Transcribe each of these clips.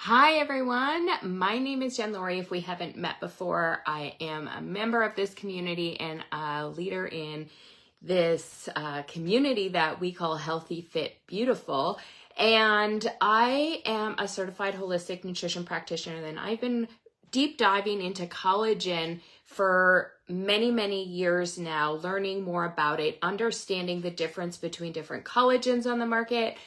Hi everyone, my name is Jen Laurie. If we haven't met before, I am a member of this community and a leader in this community that we call Healthy, Fit, Beautiful. And I am a certified holistic nutrition practitioner, and I've been deep diving into collagen for many years now, learning more about it, understanding the difference between different collagens on the market.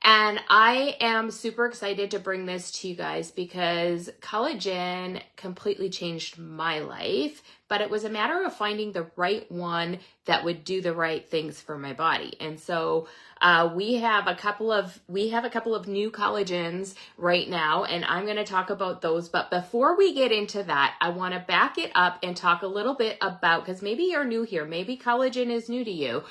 And I am super excited to bring this to you guys because collagen completely changed my life, but it was a matter of finding the right one that would do the right things for my body. And so we have a couple of new collagens right now, and I'm going to talk about those. But before we get into that, I want to back it up and talk a little bit about, because maybe you're new here, maybe collagen is new to you.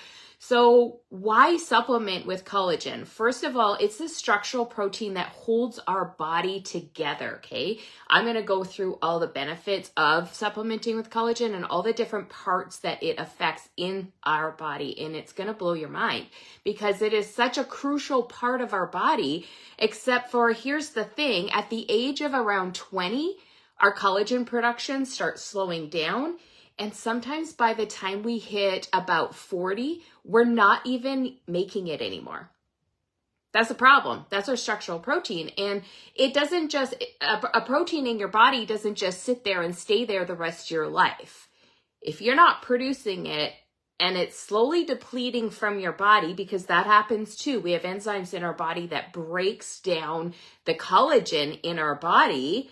So why supplement with collagen? First of all, it's a structural protein that holds our body together, okay? I'm going to go through all the benefits of supplementing with collagen and all the different parts that it affects in our body, and it's going to blow your mind because it is such a crucial part of our body, except for, here's the thing, at the age of around 20, our collagen production starts slowing down. And sometimes by the time we hit about 40, we're not even making it anymore. That's a problem. That's our structural protein. And it doesn't just, a protein in your body doesn't just sit there and stay there the rest of your life. If you're not producing it and it's slowly depleting from your body, because that happens too. We have enzymes in our body that breaks down the collagen in our body,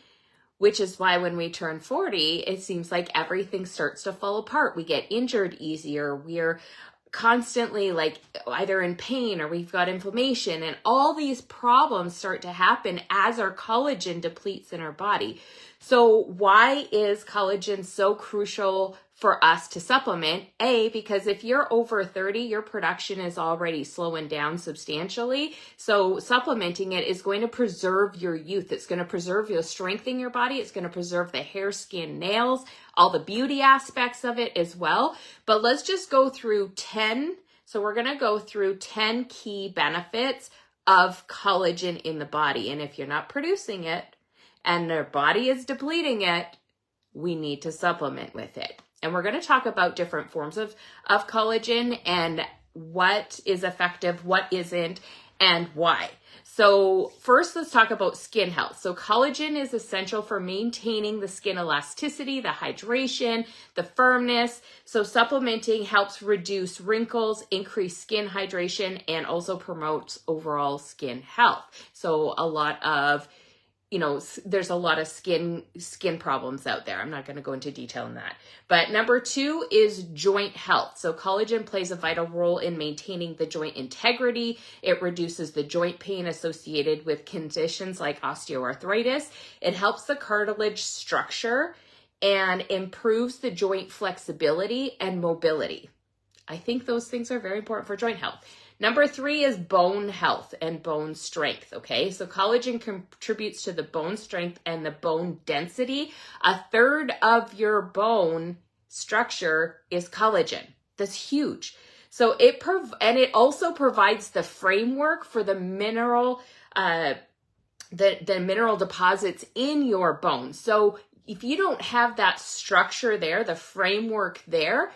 which is why when we turn 40, it seems like everything starts to fall apart. We get injured easier. We're constantly like either in pain or we've got inflammation, and all these problems start to happen as our collagen depletes in our body. So why is collagen so crucial for us to supplement? Because if you're over 30, your production is already slowing down substantially. So supplementing it is going to preserve your youth. It's going to preserve your strength in your body. It's going to preserve the hair, skin, nails, all the beauty aspects of it as well. But let's just go through 10. So we're going to go through 10 key benefits of collagen in the body. And if you're not producing it and their body is depleting it, we need to supplement with it. And we're going to talk about different forms of collagen and what is effective, what isn't, and why. So first, let's talk about skin health. So collagen is essential for maintaining the skin elasticity, the hydration, the firmness. So supplementing helps reduce wrinkles, increase skin hydration, and also promotes overall skin health. So there's a lot of skin problems out there. I'm not going to go into detail on that. But number 2 is joint health. So collagen plays a vital role in maintaining the joint integrity. It reduces the joint pain associated with conditions like osteoarthritis. It helps the cartilage structure and improves the joint flexibility and mobility. I think those things are very important for joint health. Number 3 is bone health and bone strength, okay? So collagen contributes to the bone strength and the bone density. A third of your bone structure is collagen. That's huge. So it also provides the framework for the mineral the mineral deposits in your bones. So if you don't have that structure there, the framework there,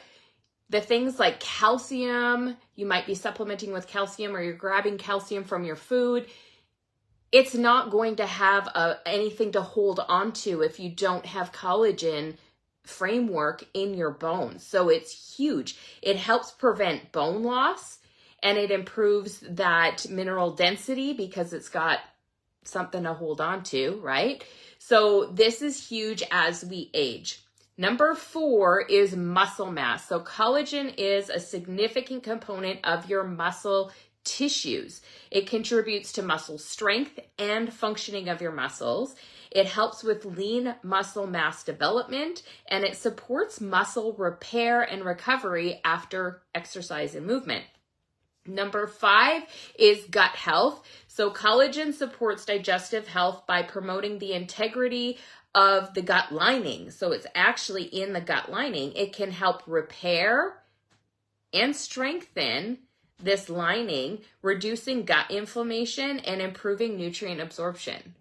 the things like calcium, you might be supplementing with calcium or you're grabbing calcium from your food. It's not going to have anything to hold on to if you don't have collagen framework in your bones. So it's huge. It helps prevent bone loss and it improves that mineral density because it's got something to hold on to, right? So this is huge as we age. Number 4 is muscle mass. So collagen is a significant component of your muscle tissues. It contributes to muscle strength and functioning of your muscles. It helps with lean muscle mass development, and it supports muscle repair and recovery after exercise and movement. Number 5 is gut health. So collagen supports digestive health by promoting the integrity of the gut lining. So it's actually in the gut lining. It can help repair and strengthen this lining, reducing gut inflammation and improving nutrient absorption.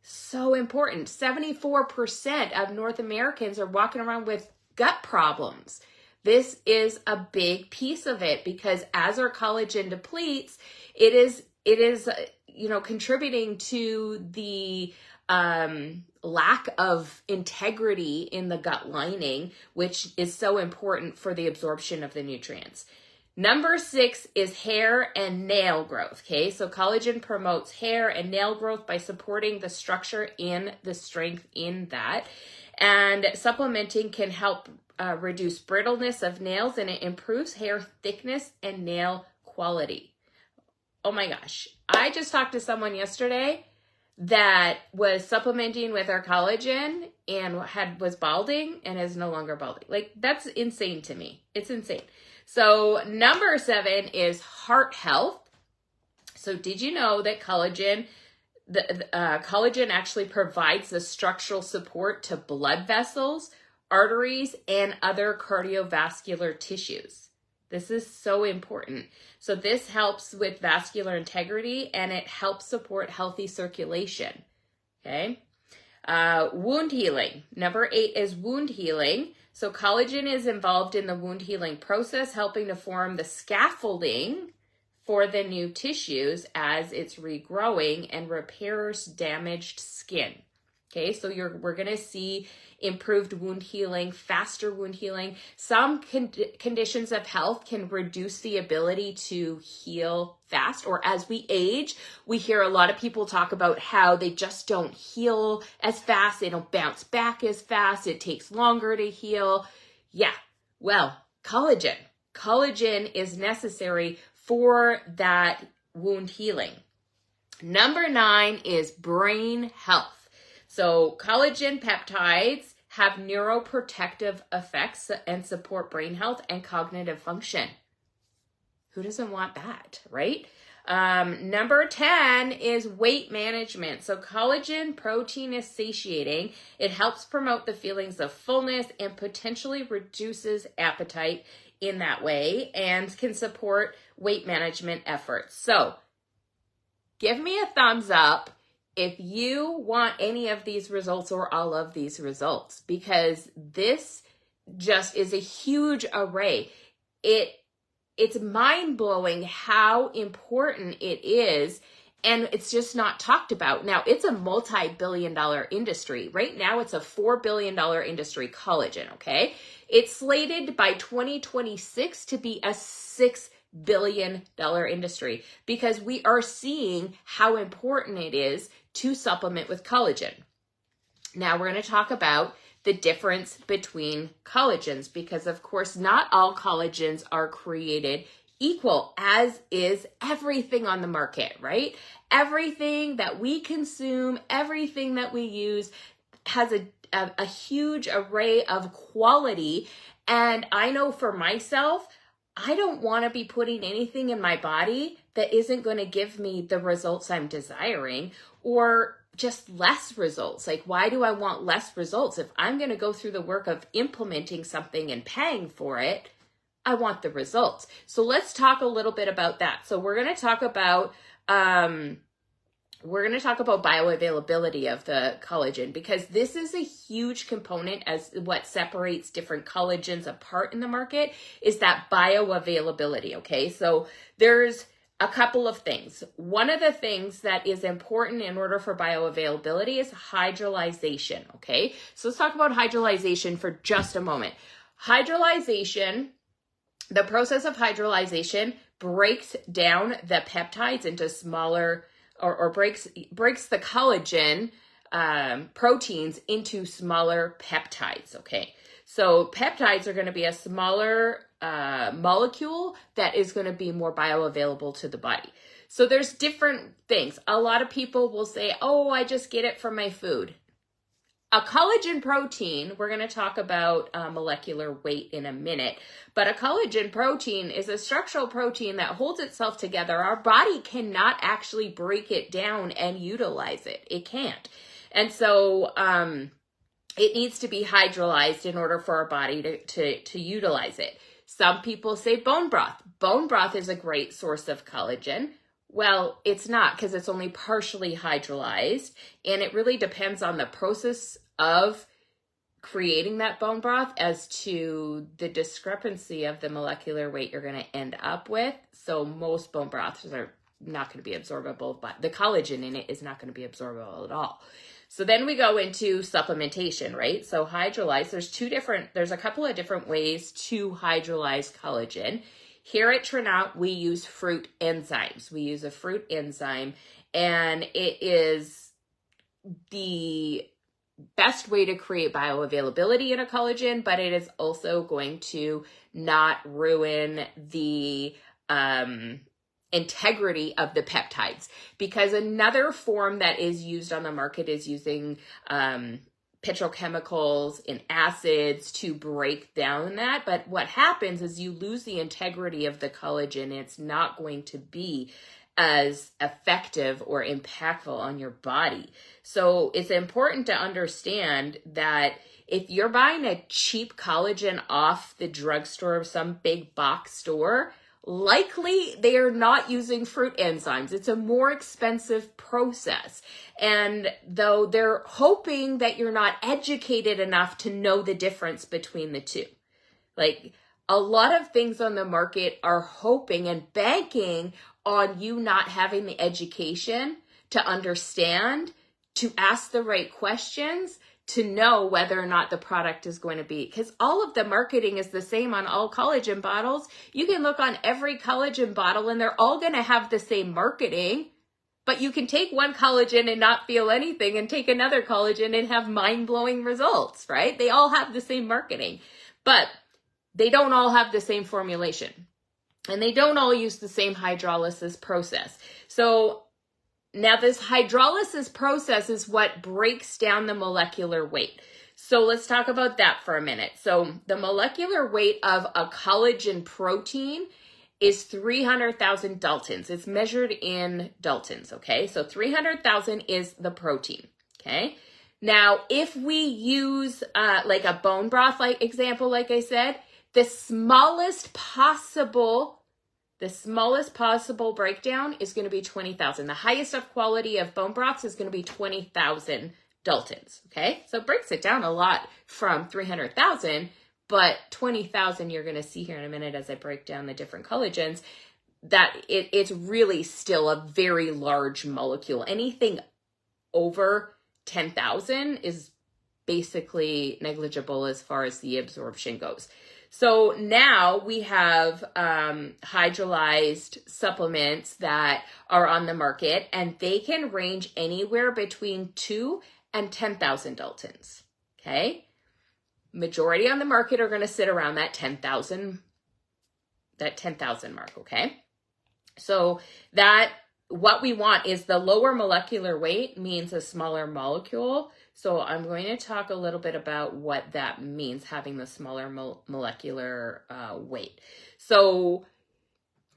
So important. 74% of North Americans are walking around with gut problems. This is a big piece of it because as our collagen depletes, it is contributing to the lack of integrity in the gut lining, which is so important for the absorption of the nutrients. Number 6 is hair and nail growth. Okay, so collagen promotes hair and nail growth by supporting the structure and the strength in that. And supplementing can help reduce brittleness of nails, and it improves hair thickness and nail quality. Oh my gosh. I just talked to someone yesterday that was supplementing with our collagen and was balding and is no longer balding. Like, that's insane to me. It's insane. So number 7 is heart health. So did you know that collagen actually provides the structural support to blood vessels, arteries, and other cardiovascular tissues? This is so important. So this helps with vascular integrity and it helps support healthy circulation. Okay. Wound healing. Number 8 is wound healing. So collagen is involved in the wound healing process, helping to form the scaffolding for the new tissues as it's regrowing and repairs damaged skin. Okay, so we're going to see improved wound healing, faster wound healing. Some conditions of health can reduce the ability to heal fast, or as we age, we hear a lot of people talk about how they just don't heal as fast. They don't bounce back as fast. It takes longer to heal. Yeah, well, collagen. Collagen is necessary for that wound healing. Number 9 is brain health. So collagen peptides have neuroprotective effects and support brain health and cognitive function. Who doesn't want that, right? Number 10 is weight management. So collagen protein is satiating. It helps promote the feelings of fullness and potentially reduces appetite in that way and can support weight management efforts. So give me a thumbs up if you want any of these results or all of these results, because this just is a huge array. It's mind-blowing how important it is, and it's just not talked about. Now, it's a multi-billion-dollar industry. Right now, it's a $4 billion industry, collagen, okay? It's slated by 2026 to be a $6 billion industry because we are seeing how important it is to supplement with collagen. Now we're going to talk about the difference between collagens because, of course, not all collagens are created equal, as is everything on the market, right? Everything that we consume, everything that we use has a huge array of quality. And I know for myself, I don't want to be putting anything in my body that isn't going to give me the results I'm desiring or just less results. Like, why do I want less results? If I'm going to go through the work of implementing something and paying for it, I want the results. So let's talk a little bit about that. So we're going to talk about bioavailability of the collagen because this is a huge component as what separates different collagens apart in the market is that bioavailability, okay? So there's a couple of things. One of the things that is important in order for bioavailability is hydrolyzation, okay? So let's talk about hydrolyzation for just a moment. Hydrolyzation, the process of hydrolyzation breaks down the peptides into smaller or breaks the collagen proteins into smaller peptides, okay? So peptides are going to be a smaller molecule that is going to be more bioavailable to the body. So there's different things. A lot of people will say, oh, I just get it from my food. A collagen protein, we're going to talk about molecular weight in a minute, but a collagen protein is a structural protein that holds itself together. Our body cannot actually break it down and utilize it. It can't. And so it needs to be hydrolyzed in order for our body to utilize it. Some people say bone broth. Bone broth is a great source of collagen. Well, it's not, because it's only partially hydrolyzed, and it really depends on the process of creating that bone broth as to the discrepancy of the molecular weight you're going to end up with. So most bone broths are not going to be absorbable, but the collagen in it is not going to be absorbable at all. So then we go into supplementation, right? So hydrolyze, there's a couple of different ways to hydrolyze collagen. Here at Trinaut, we use fruit enzymes. We use a fruit enzyme, and it is the best way to create bioavailability in a collagen, but it is also going to not ruin the integrity of the peptides, because another form that is used on the market is using petrochemicals and acids to break down that. But what happens is you lose the integrity of the collagen. It's not going to be as effective or impactful on your body. So it's important to understand that if you're buying a cheap collagen off the drugstore or some big box store, likely they are not using fruit enzymes. It's a more expensive process. And though they're hoping that you're not educated enough to know the difference between the two. Like, a lot of things on the market are hoping and banking on you not having the education to understand, to ask the right questions, to know whether or not the product is going to be, because all of the marketing is the same on all collagen bottles. You can look on every collagen bottle and they're all going to have the same marketing, but you can take one collagen and not feel anything and take another collagen and have mind-blowing results, right? They all have the same marketing, but they don't all have the same formulation, and they don't all use the same hydrolysis process. So now this hydrolysis process is what breaks down the molecular weight. So let's talk about that for a minute. So the molecular weight of a collagen protein is 300,000 Daltons. It's measured in Daltons, okay? So 300,000 is the protein, okay? Now, if we use like a bone broth example, like I said, the smallest possible breakdown is going to be 20,000. The highest of quality of bone broths is going to be 20,000 Daltons, okay? So it breaks it down a lot from 300,000, but 20,000 you're going to see here in a minute as I break down the different collagens, that it's really still a very large molecule. Anything over 10,000 is basically negligible as far as the absorption goes. So now we have hydrolyzed supplements that are on the market, and they can range anywhere between 2 and 10,000 Daltons, okay? Majority on the market are going to sit around that 10,000 mark, okay? So that what we want is the lower molecular weight means a smaller molecule. So I'm going to talk a little bit about what that means, having the smaller molecular weight. So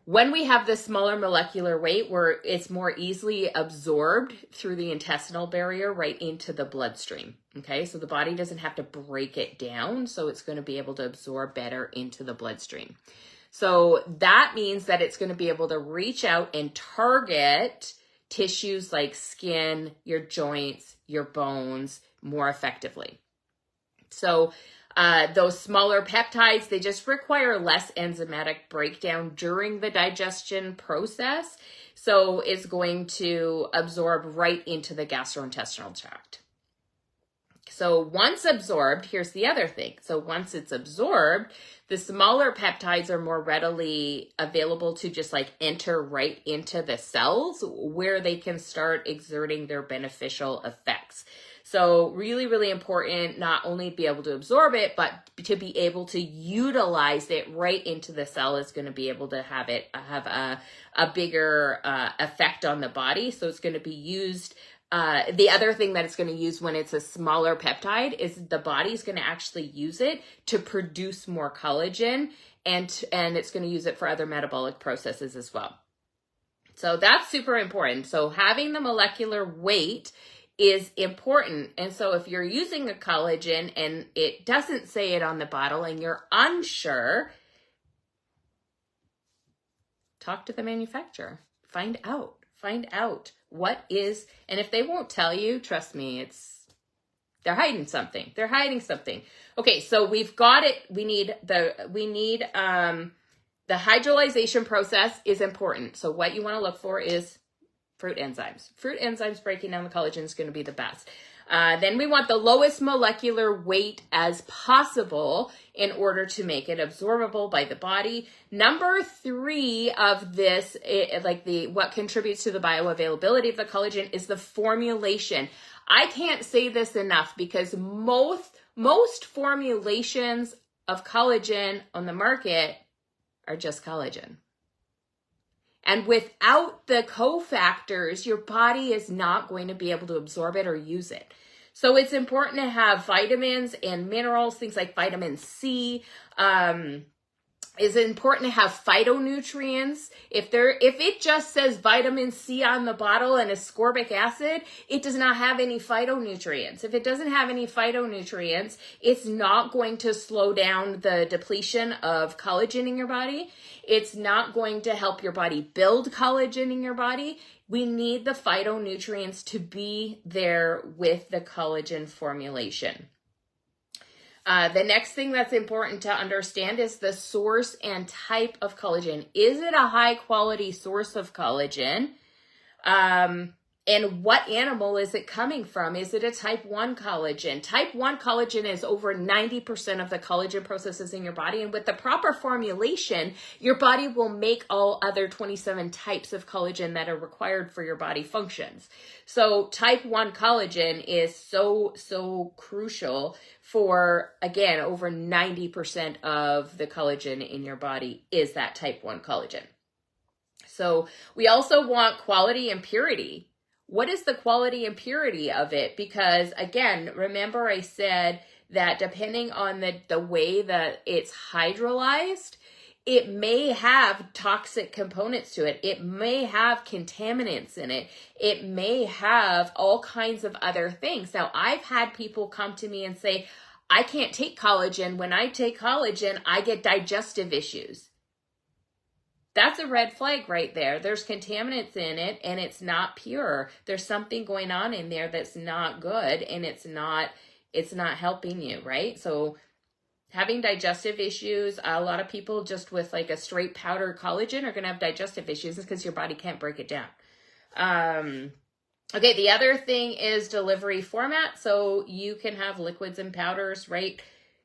when we have the smaller molecular weight, where it's more easily absorbed through the intestinal barrier right into the bloodstream, okay? So the body doesn't have to break it down, so it's going to be able to absorb better into the bloodstream. So that means that it's going to be able to reach out and target tissues like skin, your joints, your bones more effectively. So those smaller peptides, they just require less enzymatic breakdown during the digestion process. So it's going to absorb right into the gastrointestinal tract. So once absorbed, here's the other thing. So once it's absorbed, the smaller peptides are more readily available to just like enter right into the cells where they can start exerting their beneficial effects. So really, really important not only to be able to absorb it, but to be able to utilize it right into the cell is going to be able to have a bigger effect on the body. So it's going to be used. The other thing that it's going to use when it's a smaller peptide is the body's going to actually use it to produce more collagen, and it's going to use it for other metabolic processes as well. So that's super important. So having the molecular weight is important. And so if you're using a collagen and it doesn't say it on the bottle and you're unsure, talk to the manufacturer. Find out what is, and if they won't tell you, trust me, they're hiding something. Okay, so we've got it. We need the hydrolyzation process is important. So what you want to look for is fruit enzymes. Fruit enzymes breaking down the collagen is going to be the best. Then we want the lowest molecular weight as possible in order to make it absorbable by the body. Number 3 of this, what contributes to the bioavailability of the collagen is the formulation. I can't say this enough because most formulations of collagen on the market are just collagen. And without the cofactors, your body is not going to be able to absorb it or use it. So it's important to have vitamins and minerals, things like vitamin C. It's important to have phytonutrients. If it just says vitamin C on the bottle and ascorbic acid, it does not have any phytonutrients. If it doesn't have any phytonutrients, it's not going to slow down the depletion of collagen in your body. It's not going to help your body build collagen in your body. We need the phytonutrients to be there with the collagen formulation. The next thing that's important to understand is the source and type of collagen. Is it a high quality source of collagen? And what animal is it coming from? Is it a type 1 collagen? Type 1 collagen is over 90% of the collagen processes in your body. And with the proper formulation, your body will make all other 27 types of collagen that are required for your body functions. So type 1 collagen is so crucial for, again, over 90% of the collagen in your body is that type 1 collagen. So we also want quality and purity. What is the quality and purity of it? Because again, remember I said that depending on the way that it's hydrolyzed, it may have toxic components to it. It may have contaminants in it. It may have all kinds of other things. Now, I've had people come to me and say, I can't take collagen. When I take collagen, I get digestive issues. That's a red flag right there. There's contaminants in it and it's not pure. There's something going on in there that's not good and it's not helping you, right? So having digestive issues, a lot of people just with like a straight powder collagen are going to have digestive issues because your body can't break it down. Okay, the other thing is delivery format. So you can have liquids and powders, right?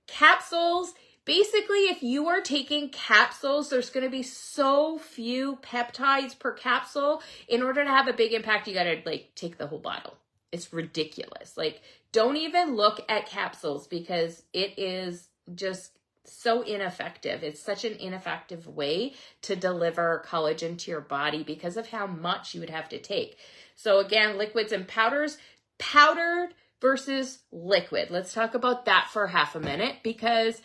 Capsules. Basically, if you are taking capsules, there's going to be so few peptides per capsule. In order to have a big impact, you got to take the whole bottle. It's ridiculous. Don't even look at capsules because it is just so ineffective. It's such an ineffective way to deliver collagen to your body because of how much you would have to take. So again, liquids and powders, powdered versus liquid. Let's talk about that for half a minute because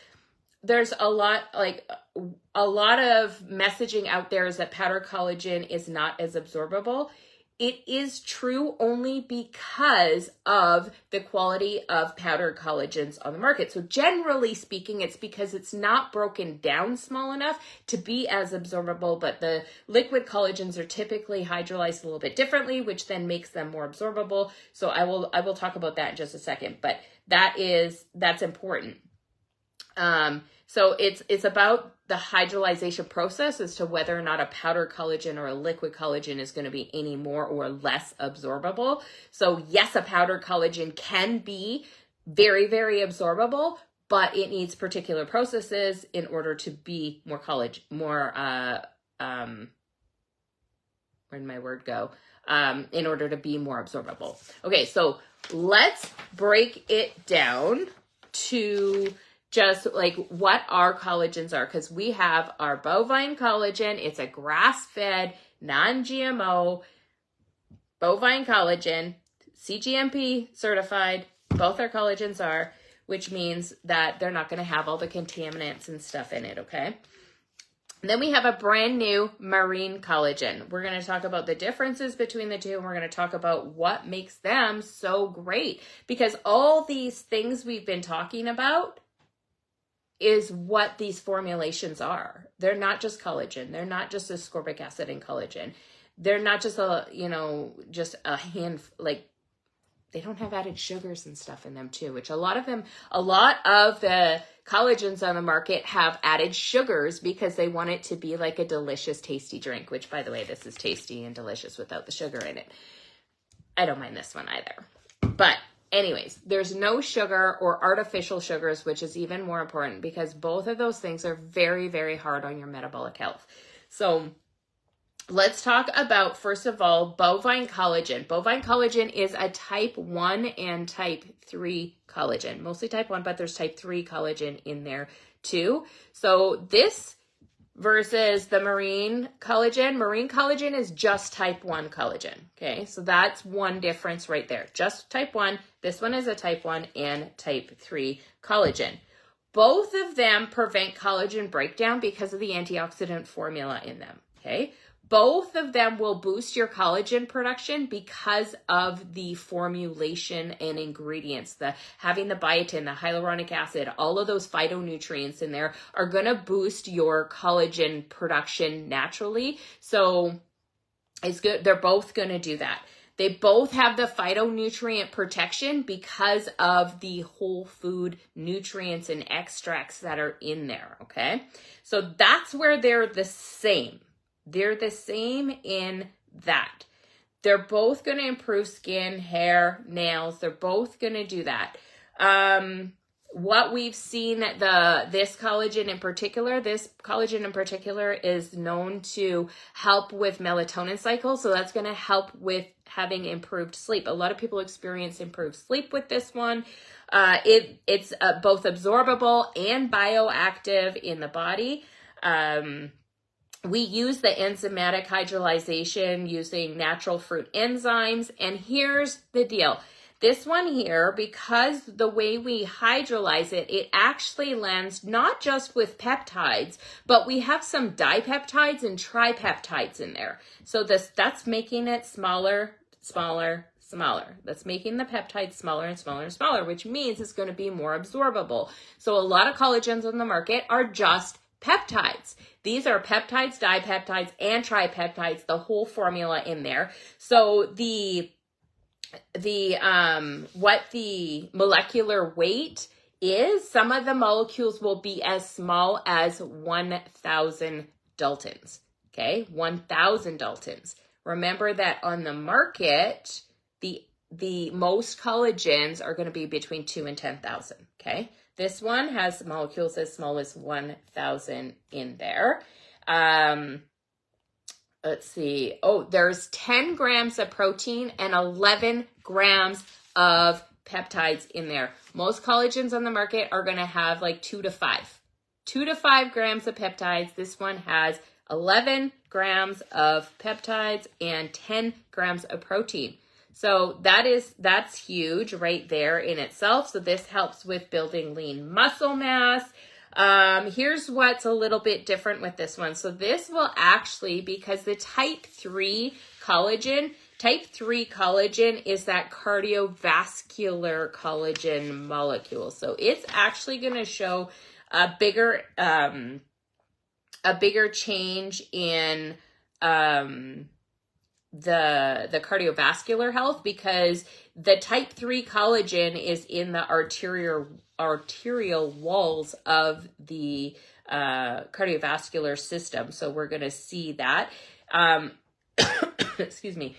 there's a lot of messaging out there is that powdered collagen is not as absorbable. It is true only because of the quality of powdered collagens on the market. So generally speaking, it's because it's not broken down small enough to be as absorbable, but the liquid collagens are typically hydrolyzed a little bit differently, which then makes them more absorbable. So I will talk about that in just a second, but that's important. So it's about the hydrolyzation process as to whether or not a powdered collagen or a liquid collagen is going to be any more or less absorbable. So yes, a powdered collagen can be very, very absorbable, but it needs particular processes in order to be more where'd my word go? In order to be more absorbable. Okay, so let's break it down to just what our collagens are, because we have our bovine collagen. It's a grass-fed, non-GMO bovine collagen, CGMP certified. Both our collagens are, which means that they're not going to have all the contaminants and stuff in it, okay? And then we have a brand new marine collagen. We're going to talk about the differences between the two, and we're going to talk about what makes them so great, because all these things we've been talking about is what these formulations are. They're not just collagen. They're not just ascorbic acid and collagen. they're not just just a hand, like they don't have added sugars and stuff in them too, which a lot of the collagens on the market have added sugars because they want it to be like a delicious, tasty drink, which by the way, this is tasty and delicious without the sugar in it. I don't mind this one either. But anyways, there's no sugar or artificial sugars, which is even more important because both of those things are very, very hard on your metabolic health. So let's talk about, first of all, bovine collagen. Bovine collagen is a type 1 and type 3 collagen. Mostly type 1, but there's type 3 collagen in there too. So this versus the marine collagen is just type 1 collagen. Okay, so that's one difference right there. Just type 1. This one is a type 1 and type 3 collagen. Both of them prevent collagen breakdown because of the antioxidant formula in them. Okay. Both of them will boost your collagen production because of the formulation and ingredients. Having the biotin, the hyaluronic acid, all of those phytonutrients in there are going to boost your collagen production naturally. So it's good. They're both going to do that. They both have the phytonutrient protection because of the whole food nutrients and extracts that are in there. Okay. So that's where they're the same. They're the same in that. They're both going to improve skin, hair, nails. They're both going to do that. What we've seen, this collagen in particular is known to help with melatonin cycle. So that's going to help with having improved sleep. A lot of people experience improved sleep with this one. It's both absorbable and bioactive in the body. We use the enzymatic hydrolyzation using natural fruit enzymes. And here's the deal. This one here, because the way we hydrolyze it, it actually lands not just with peptides, but we have some dipeptides and tripeptides in there. So that's making it smaller. That's making the peptides smaller and smaller and smaller, which means it's going to be more absorbable. So a lot of collagens on the market are just peptides. These are peptides, dipeptides, and tripeptides, the whole formula in there. So what the molecular weight is, some of the molecules will be as small as 1,000 Daltons. Okay, 1,000 Daltons. Remember that on the market, the most collagens are going to be between 2 and 10,000. Okay. This one has molecules as small as 1,000 in there. Let's see. Oh, there's 10 grams of protein and 11 grams of peptides in there. Most collagens on the market are going to have like 2 to 5. 2 to 5 grams of peptides. This one has 11 grams of peptides and 10 grams of protein. So that's huge right there in itself. So this helps with building lean muscle mass. Here's what's a little bit different with this one. So this will actually, because the type 3 collagen is that cardiovascular collagen molecule. So it's actually going to show a bigger change in, the cardiovascular health, because the type 3 collagen is in the arterial walls of the cardiovascular system. So we're going to see that. Excuse me.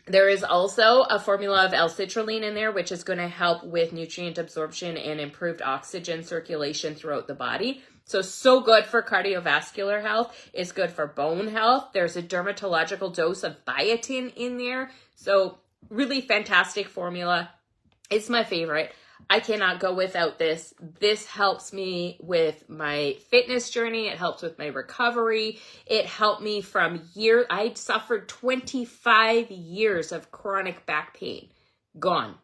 There is also a formula of L-citrulline in there, which is going to help with nutrient absorption and improved oxygen circulation throughout the body. So good for cardiovascular health. It's good for bone health. There's a dermatological dose of biotin in there. So really fantastic formula. It's my favorite. I cannot go without this. This helps me with my fitness journey. It helps with my recovery. It helped me from years. I suffered 25 years of chronic back pain. Gone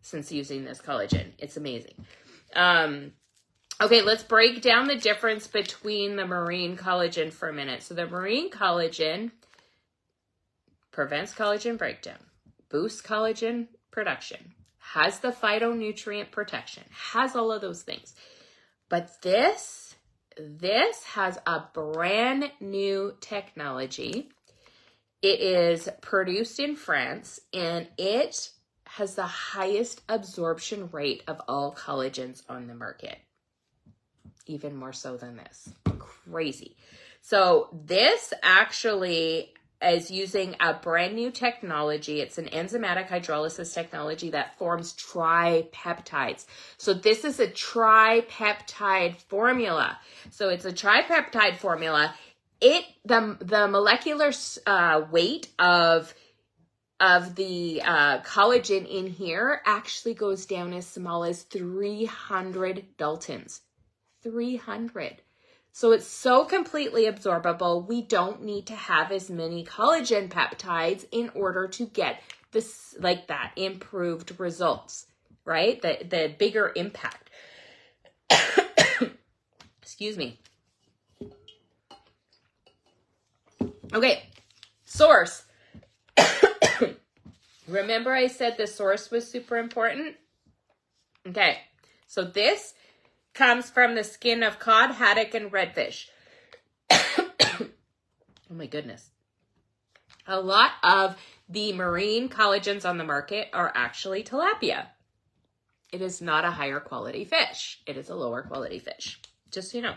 since using this collagen. It's amazing. Okay, let's break down the difference between the marine collagen for a minute. So the marine collagen prevents collagen breakdown, boosts collagen production, has the phytonutrient protection, has all of those things. But this this has a brand new technology. It is produced in France, and it has the highest absorption rate of all collagens on the market. Even more so than this. Crazy. So this actually is using a brand new technology. It's an enzymatic hydrolysis technology that forms tripeptides. So this is a tripeptide formula. So it's a tripeptide formula. The molecular weight of the collagen in here actually goes down as small as 300 Daltons. 300. So it's so completely absorbable. We don't need to have as many collagen peptides in order to get this, like that, improved results, right? The bigger impact. Excuse me. Okay, source. Remember I said the source was super important? Okay, so this comes from the skin of cod, haddock, and redfish. Oh my goodness. A lot of the marine collagens on the market are actually tilapia. It is not a higher quality fish. It is a lower quality fish, just so you know.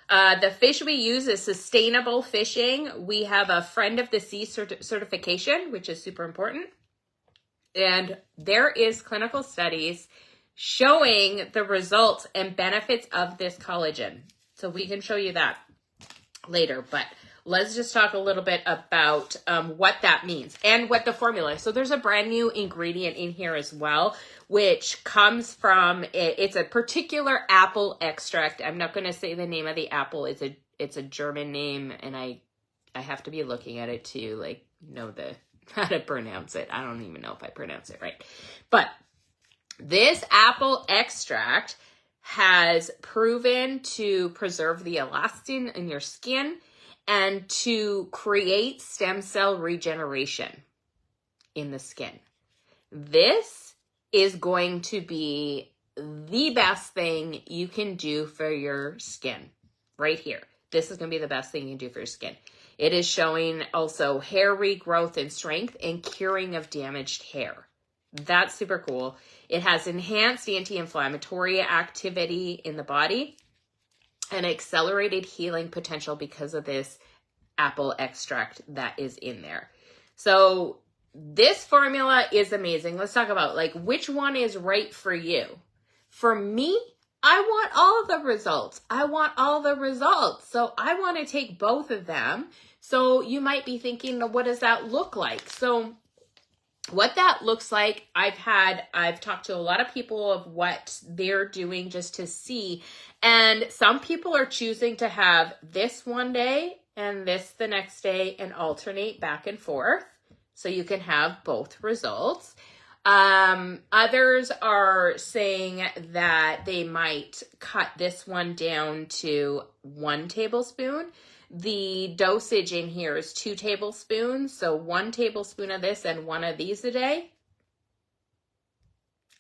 The fish we use is sustainable fishing. We have a Friend of the Sea certification, which is super important. And there is clinical studies showing the results and benefits of this collagen. So we can show you that later, but let's just talk a little bit about what that means and what the formula is. So there's a brand new ingredient in here as well, which comes from, it's a particular apple extract. I'm not going to say the name of the apple. It's a German name, and I have to be looking at it to like know how to pronounce it. I don't even know if I pronounce it right. But this apple extract has proven to preserve the elastin in your skin and to create stem cell regeneration in the skin. This is going to be the best thing you can do for your skin right here. This is going to be the best thing you can do for your skin. It is showing also hair regrowth and strength and curing of damaged hair. That's super cool. It has enhanced anti-inflammatory activity in the body and accelerated healing potential because of this apple extract that is in there. So this formula is amazing. Let's talk about like which one is right for you. For me, I want all the results. I want all the results. So I want to take both of them. So you might be thinking, what does that look like? So what that looks like, I've talked to a lot of people of what they're doing just to see. And some people are choosing to have this one day and this the next day and alternate back and forth. So you can have both results. Others are saying that they might cut this one down to 1 tablespoon. The dosage in here is 2 tablespoons. So 1 tablespoon of this and 1 of these a day.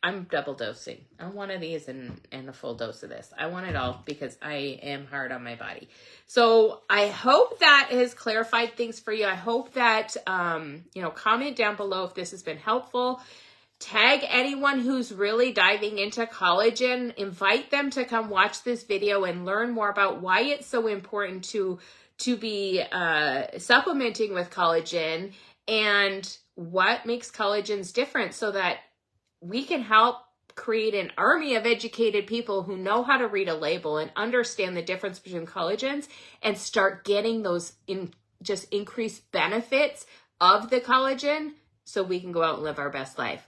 I'm double dosing. I want 1 of these and a full dose of this. I want it all because I am hard on my body. So I hope that has clarified things for you. I hope that, comment down below if this has been helpful. Tag anyone who's really diving into collagen. Invite them to come watch this video and learn more about why it's so important to be supplementing with collagen and what makes collagens different so that we can help create an army of educated people who know how to read a label and understand the difference between collagens and start getting those increased benefits of the collagen so we can go out and live our best life.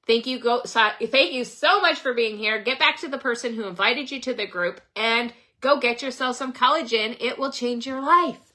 Thank you so much for being here. Get back to the person who invited you to the group and go get yourself some collagen. It will change your life.